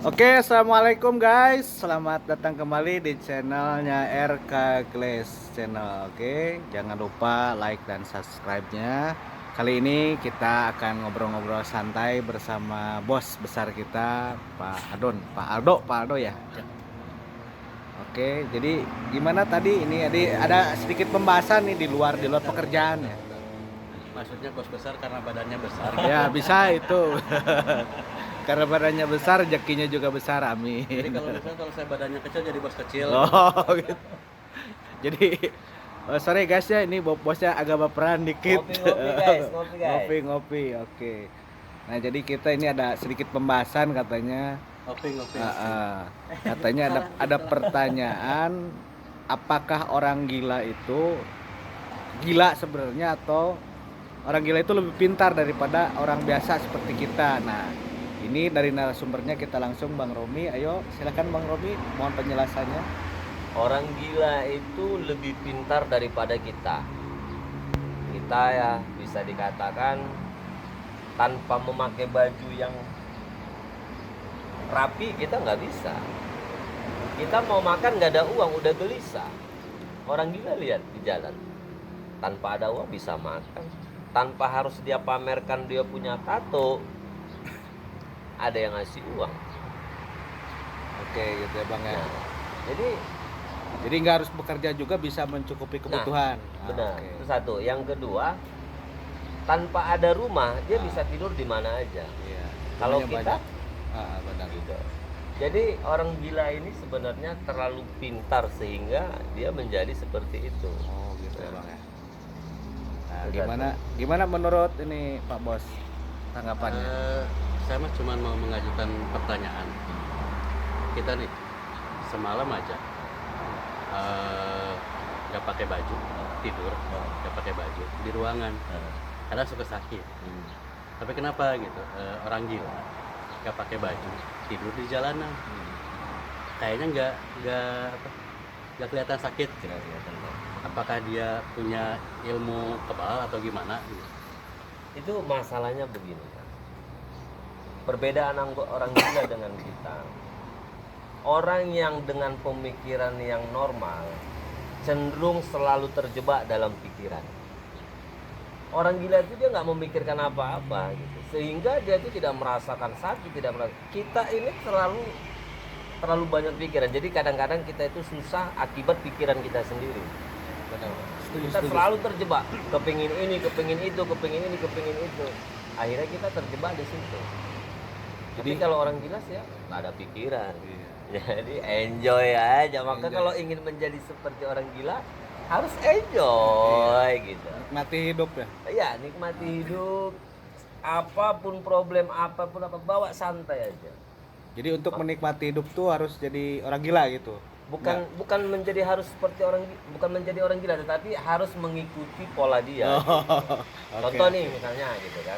Oke, assalamualaikum guys. Selamat datang kembali di channelnya RK Glass Channel. Oke, jangan lupa like dan subscribe-nya. Kali ini kita akan ngobrol-ngobrol santai bersama bos besar kita, Pak Aldo ya. Oke, jadi gimana tadi ini ada sedikit pembahasan nih di luar pekerjaan ya. Maksudnya bos besar karena badannya besar. Ya, bisa itu. Karena badannya besar, rezekinya juga besar, amin. Jadi kalau saya badannya kecil jadi bos kecil. Oh, gitu. Jadi sorry guys ya, ini bosnya agak baperan dikit. Ngopi guys. Ngopi. Oke. Nah, jadi kita ini ada sedikit pembahasan katanya. Ngopi. Katanya ada pertanyaan, apakah orang gila itu gila sebenarnya atau orang gila itu lebih pintar daripada orang biasa seperti kita. Nah, ini dari narasumbernya kita langsung Bang Romi. Ayo silakan Bang Romi, mohon penjelasannya. Orang gila itu lebih pintar daripada kita. Kita ya bisa dikatakan tanpa memakai baju yang rapi kita nggak bisa. Kita mau makan nggak ada uang udah gelisah. Orang gila lihat di jalan, tanpa ada uang bisa makan, tanpa harus dia pamerkan dia punya tato, ada yang ngasih uang. Oke, gitu ya Bang ya. Nah, jadi nggak harus bekerja juga bisa mencukupi kebutuhan. benar. Oke. Itu satu. Yang kedua, tanpa ada rumah dia bisa tidur di mana aja. Iya. Kalau Rumahnya kita banyak. Benar. gitu. Jadi orang gila ini sebenarnya terlalu pintar sehingga dia menjadi seperti itu. Oh, gitu ya Bang ya. Nah, Benar. gimana menurut ini Pak Bos tanggapannya? Saya mah cuma mau mengajukan pertanyaan. Kita nih semalam aja nggak pakai baju, tidur nggak pakai baju di ruangan, kadang suka sakit. Tapi kenapa gitu? Orang gila nggak pakai baju tidur di jalanan, kayaknya nggak kelihatan sakit. Apakah dia punya ilmu kebal atau gimana? Itu masalahnya begini. Perbedaan orang gila dengan kita. Orang yang dengan pemikiran yang normal cenderung selalu terjebak dalam pikiran. Orang gila itu dia nggak memikirkan apa-apa gitu. Sehingga dia itu tidak merasakan sakit, kita ini terlalu banyak pikiran. Jadi kadang-kadang kita itu susah akibat pikiran kita sendiri. Kita selalu terjebak, kepingin ini, kepingin itu. Akhirnya kita terjebak di situ. Jadi kalau orang gila sih ya nggak ada pikiran. Jadi enjoy aja. Maka kalau ingin menjadi seperti orang gila harus enjoy gitu. Nikmati hidup ya. Iya, nikmati hidup. Apapun problem, apapun bawa santai aja. Jadi untuk menikmati hidup tuh harus jadi orang gila gitu. Bukan menjadi harus seperti bukan menjadi orang gila, tetapi harus mengikuti pola dia. Contoh nih misalnya gitu kan.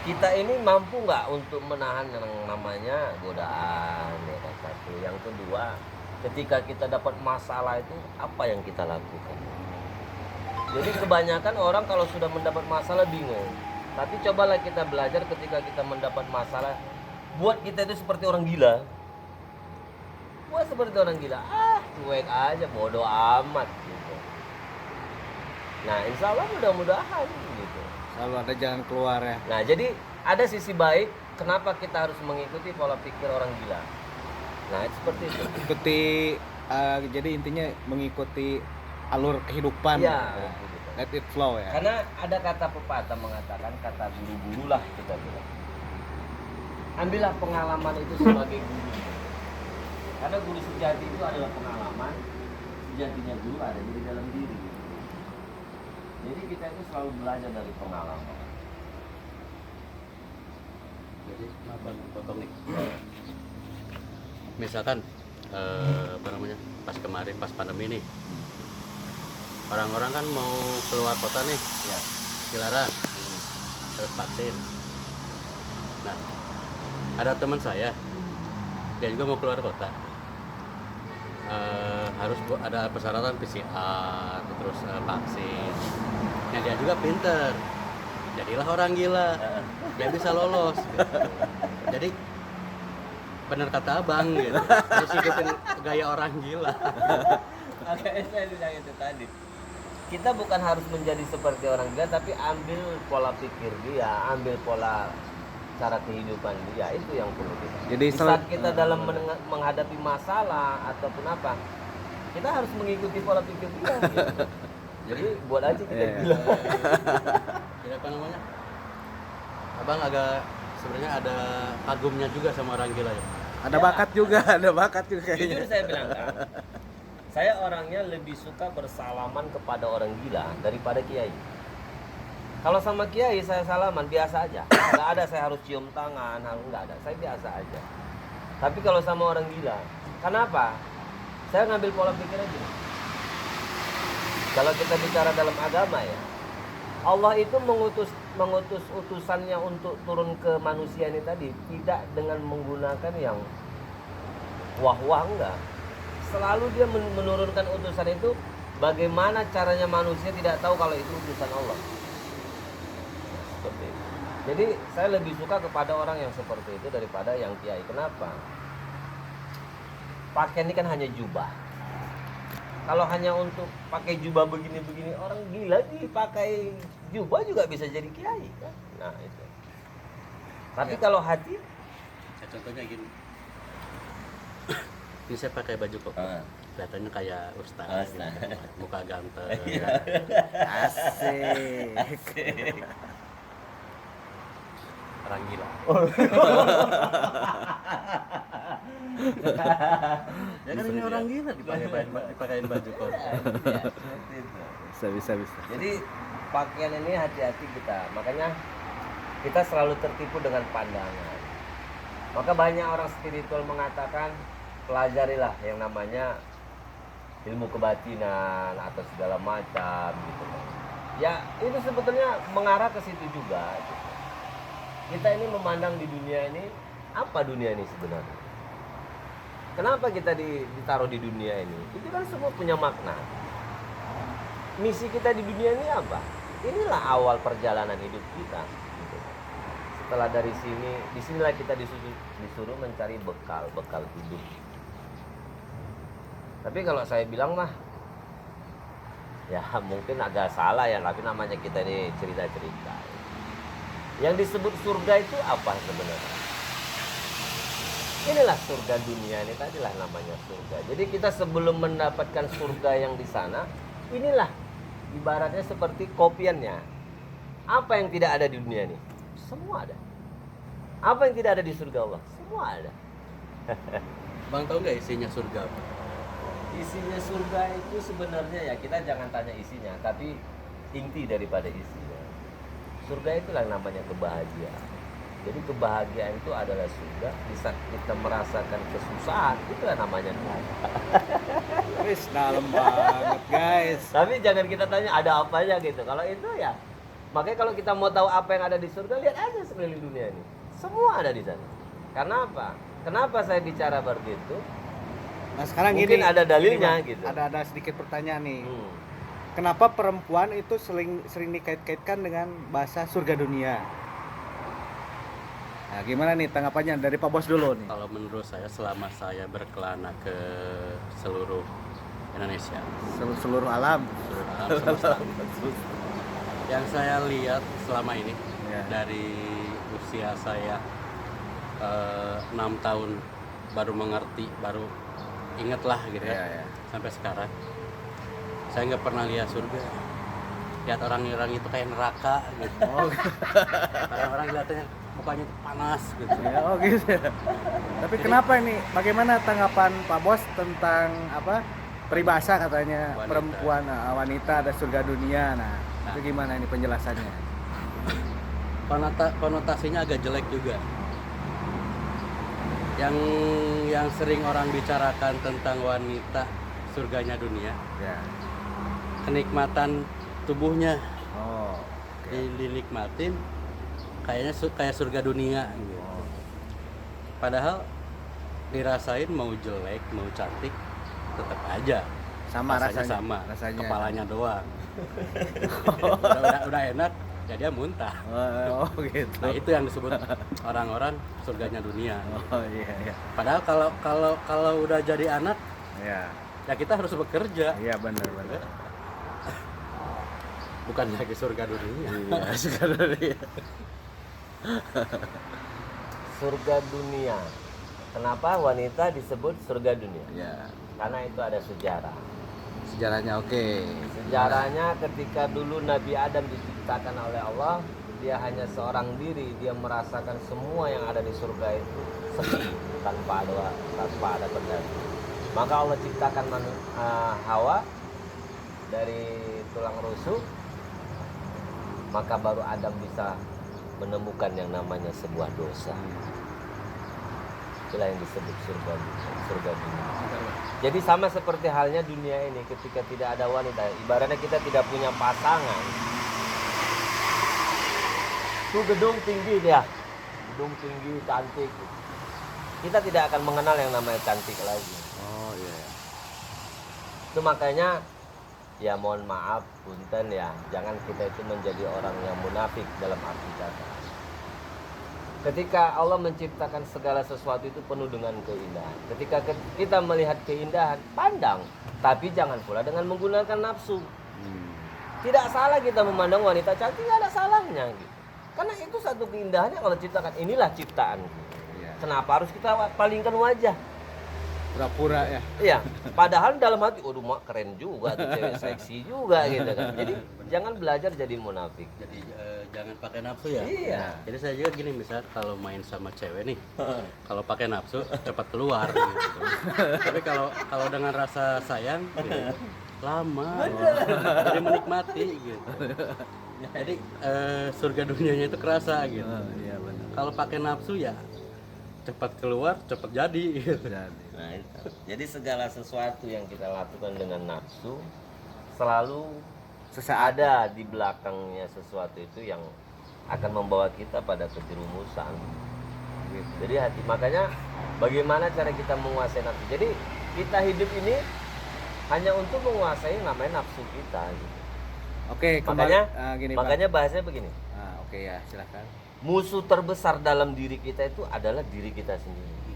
Kita ini mampu nggak untuk menahan yang namanya godaan, ya kan, satu. Yang kedua, ketika kita dapat masalah itu apa yang kita lakukan? Jadi kebanyakan orang kalau sudah mendapat masalah bingung. Tapi cobalah kita belajar ketika kita mendapat masalah, buat kita itu seperti orang gila. Buat seperti orang gila, cuek aja, bodoh amat gitu. Nah, insya Allah mudah-mudahan gitu. Selalu ada jalan keluar ya. Nah, jadi ada sisi baik. Kenapa kita harus mengikuti pola pikir orang gila? Nah, seperti itu. Jadi intinya mengikuti alur kehidupan. Ya, Let it flow ya. karena ada kata pepatah mengatakan, kata guru-guru lah kita bilang, ambillah pengalaman itu sebagai guru. Karena guru sejati itu adalah pengalaman. Sejatinya guru ada di dalam diri. Jadi kita itu selalu belajar dari pengalaman. Jadi potong nih. Misalkan pas pandemi nih, orang-orang kan mau keluar kota nih, Ya. dilarang, harus vaksin. Nah, ada teman saya, dia juga mau keluar kota, harus ada persyaratan PCR, terus vaksin. Nah, dia juga pinter, jadilah orang gila. dia bisa lolos gitu. Jadi benar kata abang gitu, harus ikutin gaya orang gila. Makanya saya bilang itu tadi, kita bukan harus menjadi seperti orang gila, tapi ambil pola pikir dia, ambil pola cara kehidupan dia, itu yang perlu kita. Jadi Di saat kita dalam menghadapi masalah ataupun apa, kita harus mengikuti pola pikir dia. Gitu. Jadi buat aja kita gila. Jadi apa namanya? Abang agak sebenarnya ada kagumnya juga sama orang gila ya. Ada bakat juga, ada bakat juga kayaknya. Jujur saya bilang kan, saya orangnya lebih suka bersalaman kepada orang gila daripada kiai. Kalau sama kiai saya salaman biasa aja, nggak ada saya harus cium tangan, nggak ada, saya biasa aja. Tapi kalau sama orang gila, kenapa? Saya ngambil pola pikir aja. Kalau kita bicara dalam agama ya, Allah itu mengutus utusannya untuk turun ke manusia ini tadi tidak dengan menggunakan yang wah-wah, enggak. Selalu dia menurunkan utusan itu bagaimana caranya manusia tidak tahu kalau itu utusan Allah. Seperti itu. Jadi saya lebih suka kepada orang yang seperti itu daripada yang kiai. Kenapa? Pakaian ini kan hanya jubah. Kalau hanya untuk pakai jubah begini-begini, orang gila dipakai jubah juga bisa jadi kiai kan? Nah itu. Tapi kalau hati, Ya, contohnya gini. Ini saya pakai baju kok. Kelihatannya kayak ustaz. Gitu. Muka ganteng. Asik. Orang gila. Ya kan ini orang gila dipakein baju kok. Bisa. jadi pakaian ini hati-hati kita. Makanya kita selalu tertipu dengan pandangan. Maka banyak orang spiritual mengatakan pelajarilah yang namanya ilmu kebatinan atau segala macam gitu. Ya itu sebetulnya mengarah ke situ juga. Gitu. Kita ini memandang di dunia ini, apa dunia ini sebenarnya? Kenapa kita ditaruh di dunia ini? Itu kan semua punya makna. Misi kita di dunia ini apa? Inilah awal perjalanan hidup kita. Gitu. Setelah dari sini, disinilah kita disuruh mencari bekal hidup. Tapi kalau saya bilang mah, ya mungkin agak salah ya, tapi namanya kita ini cerita-cerita. Yang disebut surga itu apa sebenarnya? Inilah surga dunia ini, tadilah namanya surga. Jadi kita sebelum mendapatkan surga yang di sana, inilah ibaratnya seperti kopiannya. Apa yang tidak ada di dunia ini? Semua ada. Apa yang tidak ada di surga Allah? Semua ada. Bang tahu nggak isinya surga apa? Isinya surga itu sebenarnya ya kita jangan tanya isinya, tapi inti daripada isinya. Surga itulah namanya kebahagiaan. Jadi kebahagiaan itu adalah surga. Di saat kita merasakan kesusahan, itulah namanya neraka. Wis dalam banget guys. Tapi jangan kita tanya ada apanya gitu. Kalau itu ya, makanya kalau kita mau tahu apa yang ada di surga, lihat aja sekeliling dunia ini. Semua ada di sana. Karena apa? Kenapa saya bicara begitu? Nah sekarang Mungkin gini, ada dalilnya gini, gitu. Ada sedikit pertanyaan nih. Hmm. Kenapa perempuan itu sering dikait-kaitkan dengan bahasa surga dunia? Nah, gimana nih tanggapannya dari Pak Bos dulu nih? Kalau menurut saya selama saya berkelana ke seluruh Indonesia, Seluruh alam. seluruh alam semesta, yang saya lihat selama ini Ya. dari usia saya 6 tahun baru mengerti, baru inget lah gitu Ya. sampai sekarang saya nggak pernah lihat surga. Lihat orang-orang itu kayak neraka gitu. Oh, Orang-orang kelihatannya mukanya panas gitu. ya, oh gitu. Tapi kenapa ini? Bagaimana tanggapan Pak Bos tentang apa? Peribahasa katanya Wanita. perempuan wanita ada surga dunia. Nah, itu gimana ini penjelasannya? Konotasinya agak jelek juga. Yang sering orang bicarakan tentang wanita surganya dunia, Ya. kenikmatan tubuhnya Oh. Oke. dinikmatin kayaknya kayak surga dunia gitu. Oh. Padahal dirasain mau jelek mau cantik tetap aja Sama rasanya rasanya. sama, Rasanya. kepalanya doang. Udah enak ya dia muntah. Oh gitu. Nah itu yang disebut orang-orang surganya dunia. Oh iya iya. Padahal kalau udah jadi anak Ya. ya kita harus bekerja, Iya benar benar. bukan lagi surga dunia. Iya sekali. Surga dunia. Kenapa wanita disebut surga dunia? Ya. Karena itu ada sejarah. Sejarahnya oke. Sejarahnya ketika dulu Nabi Adam diciptakan oleh Allah, dia hanya seorang diri, dia merasakan semua yang ada di surga itu sepi tanpa ada pendaki. Maka Allah ciptakan Hawa dari tulang rusuk, maka baru Adam bisa menemukan yang namanya sebuah dosa. Itulah yang disebut surga dunia. Jadi sama seperti halnya dunia ini, ketika tidak ada wanita, ibaratnya kita tidak punya pasangan. Itu gedung tinggi dia, gedung tinggi cantik. Kita tidak akan mengenal yang namanya cantik lagi. Oh iya. Itu makanya ya mohon maaf punten ya, jangan kita itu menjadi orang yang munafik dalam arti kata. Ketika Allah menciptakan segala sesuatu itu penuh dengan keindahan. Ketika kita melihat keindahan, pandang, tapi jangan pula dengan menggunakan nafsu. Tidak salah kita memandang wanita cantik, tidak ada salahnya gitu. Karena itu satu keindahan yang Allah ciptakan. Inilah ciptaan. Iya. Kenapa harus kita palingkan wajah? Pura-pura ya. Iya, padahal dalam hati, waduh mak keren juga tuh cewek seksi juga gitu kan. Jadi jangan belajar jadi munafik. Jadi jangan pakai nafsu ya. Iya. Jadi saya juga gini, misal kalau main sama cewek nih, kalau pakai nafsu cepat keluar gitu. Tapi kalau dengan rasa sayang gitu, lama. Jadi menikmati gitu. Jadi surga dunianya itu kerasa gitu. Iya benar. Kalau pakai nafsu ya cepat keluar, cepat jadi gitu. Nah, itu. Jadi segala sesuatu yang kita lakukan dengan nafsu selalu Sesaat. ada di belakangnya sesuatu itu yang akan membawa kita pada kejerumusan. Jadi hati, makanya bagaimana cara kita menguasai nafsu. Jadi kita hidup ini hanya untuk menguasai namanya nafsu kita. Gitu. Oke, kembali gini Makanya bahasanya begini. Bang. Oke ya, silakan. Musuh terbesar dalam diri kita itu adalah diri kita sendiri.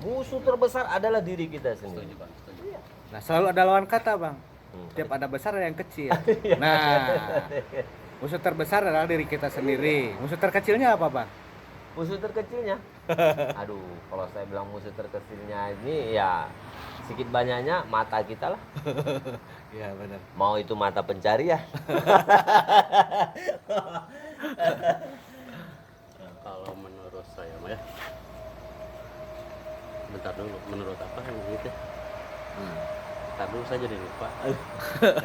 Musuh terbesar adalah diri kita sendiri. Setuju, Bang, setuju. Iya. Nah, selalu ada lawan kata, Bang. Hmm. Tiap ada besar ada yang kecil. Nah, musuh terbesar adalah diri kita sendiri. Musuh terkecilnya apa, Bang? Musuh terkecilnya, aduh, kalau saya bilang musuh terkecilnya ini ya sedikit banyaknya mata kita lah. Iya, benar. Mau itu mata pencari ya. Kalau menurut saya mah ya, bentar dulu, menurut apa yang gitu? Bentar dulu saya jadi lupa.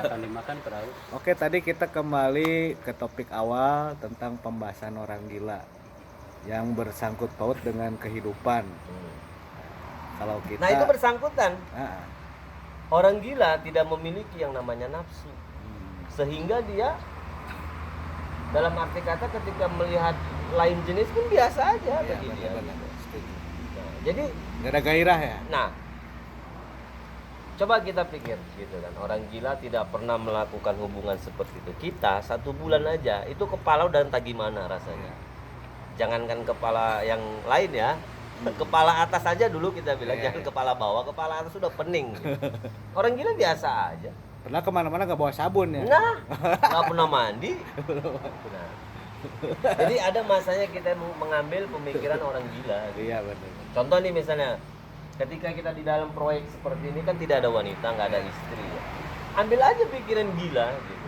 Akan dimakan terlalu. Oke, tadi kita kembali ke topik awal tentang pembahasan orang gila yang bersangkut paut dengan kehidupan. Kalau kita Nah itu bersangkutan. Ah, Orang gila tidak memiliki yang namanya nafsu, sehingga dia dalam arti kata ketika melihat lain jenis pun biasa aja iya, bagi dia. benar-benar setuju. Nah, jadi, Nggak ada gairah ya? nah, coba kita pikir gitu kan, orang gila tidak pernah melakukan hubungan seperti itu. Kita 1 bulan aja itu kepala udah entah gimana rasanya. Jangankan kepala yang lain ya, kepala atas aja dulu kita bilang, Iya, jangan iya. kepala bawah, kepala atas sudah pening. Gitu. Orang gila biasa aja. Pernah kemana-mana nggak bawa sabun ya? Nah, nggak pernah mandi. Nah, jadi ada masanya kita mengambil pemikiran orang gila. Gitu. Iya benar. Contoh nih misalnya, ketika kita di dalam proyek seperti ini kan tidak ada wanita, nggak ada istri. Ya. Ambil aja pikiran gila. Gitu.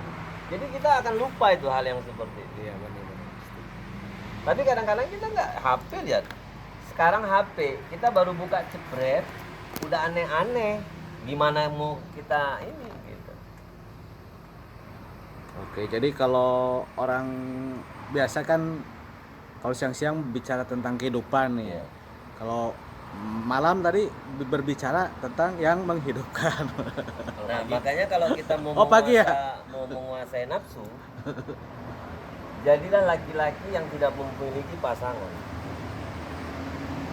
Jadi kita akan lupa itu hal yang seperti itu. Iya benar-benar. Tapi kadang-kadang kita nggak HP lihat. Sekarang HP kita baru buka cepret, udah aneh-aneh. Gimana mau kita ini? Gitu. Oke, jadi kalau orang biasa kan kalau siang-siang bicara tentang kehidupan nih. Iya. Kalau malam tadi berbicara tentang yang menghidupkan. Nah, makanya kalau kita mau Oh, pagi ya? mau menguasai nafsu, jadilah laki-laki yang tidak memiliki pasangan.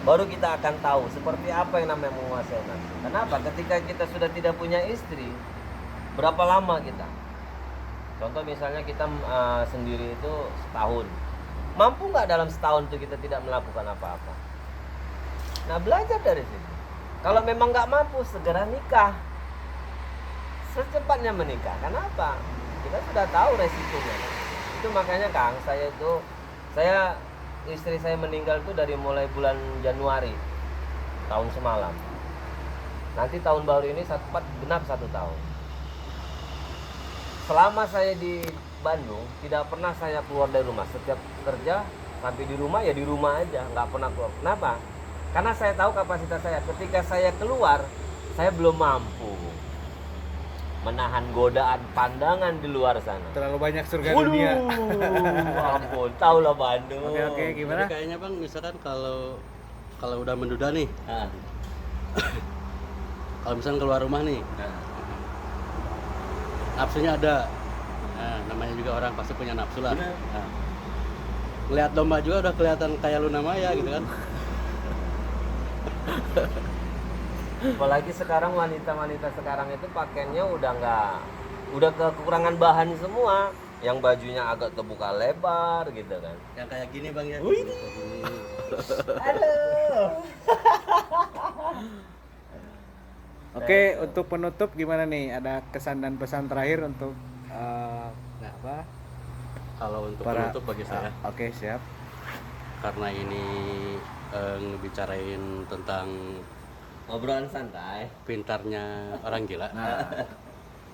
Baru kita akan tahu seperti apa yang namanya menguasai nafsu. Kenapa? Ketika kita sudah tidak punya istri, berapa lama kita? Contoh misalnya kita sendiri itu setahun. Mampu nggak dalam setahun itu kita tidak melakukan apa-apa? Nah, belajar dari situ. Kalau memang nggak mampu, segera nikah. Secepatnya menikah. Kenapa? Kita sudah tahu resikonya. Itu makanya Kang, saya istri saya meninggal itu dari mulai bulan Januari tahun semalam. Nanti tahun baru ini genap 1 tahun. Selama saya di Bandung, tidak pernah saya keluar dari rumah. Setiap kerja sampai di rumah ya di rumah aja, nggak pernah keluar. Kenapa? Karena saya tahu kapasitas saya. Ketika saya keluar, saya belum mampu menahan godaan pandangan di luar sana. Terlalu banyak surga Waduh, dunia. ampun, tahulah Bandung. Oke, gimana? Jadi kayaknya Bang, misalkan kalau udah menduda nih, Ah, kalau misalkan keluar rumah nih, nafsunya ada. Nah, namanya juga orang pasti punya nafsu lah. Benar. Nah, ngeliat domba juga udah kelihatan kayak Luna Maya gitu kan. Apalagi sekarang wanita-wanita sekarang itu pakaiannya udah kekurangan bahan semua. Yang bajunya agak terbuka lebar gitu kan. Yang kayak gini Bang ya. Wih. Halo. Oke, untuk penutup gimana nih? Ada kesan dan pesan terakhir untuk apa? Kalau untuk Para- penutup bagi saya, Oke, siap. karena ini ngebicarain tentang Obrolan santai. pintarnya orang gila, Nah,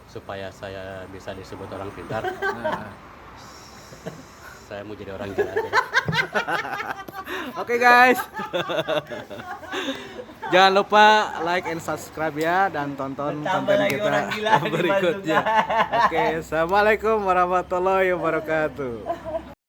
supaya saya bisa disebut orang pintar, nah. saya mau jadi orang gila aja. Oke guys. Jangan lupa like and subscribe ya dan tonton Tambah konten lagi kita orang gila di berikutnya. Oke, assalamualaikum warahmatullahi wabarakatuh.